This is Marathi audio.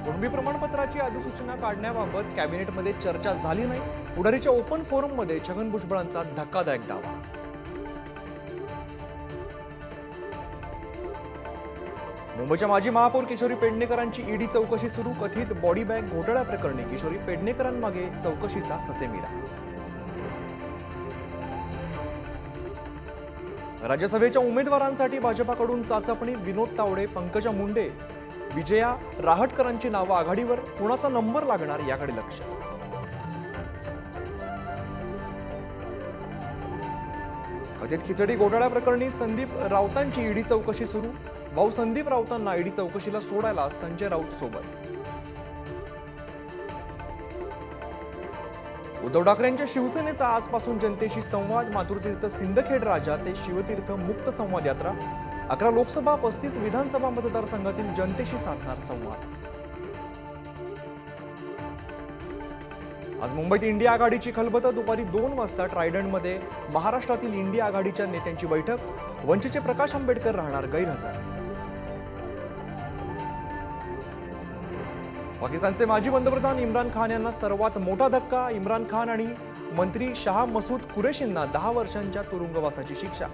कुणबी प्रमाणपत्राची अधिसूचना काढण्याबाबत कॅबिनेटमध्ये चर्चा झाली नाही। पुढारीच्या ओपन फोरममध्ये छगन भुजबळांचा धक्कादायक दावा। मुंबईच्या माजी महापौर किशोरी पेडणेकरांची ईडी चौकशी सुरू। कथित बॉडी बॅग घोटाळ्याप्रकरणी किशोरी पेडणेकरांमागे चौकशीचा ससेमिरा। राज्यसभेच्या उमेदवारांसाठी भाजपाकडून चाचपणी। विनोद तावडे, पंकजा मुंडे, विजया राहटकरांची नावं आघाडीवर। कोणाचा नंबर लागणार याकडे लक्ष। कथित खिचडी घोटाळ्याप्रकरणी संदीप राऊतांची ईडी चौकशी सुरू। भाऊ संदीप राऊतांना ईडी चौकशीला सोडायला संजय राऊत सोबत। उद्धव ठाकरेंच्या शिवसेनेचा आजपासून जनतेशी संवाद। मातृतीर्थ सिंदखेड राजा ते शिवतीर्थ मुक्त संवाद यात्रा। 11 लोकसभा 35 विधानसभा मतदारसंघातील जनतेशी साधणार संवाद। आज मुंबईत इंडिया आघाडीची खलबतं। दुपारी 2 वाजता ट्रायडंटमध्ये महाराष्ट्रातील इंडिया आघाडीच्या नेत्यांची बैठक। वंचितचे प्रकाश आंबेडकर राहणार गैरहजर। पाकिस्तानचे माजी पंतप्रधान इम्रान खान यांना सर्वात मोठा धक्का। इम्रान खान आणि मंत्री शाह मसूद कुरेशींना 10 वर्षांच्या तुरुंगवासाची शिक्षा।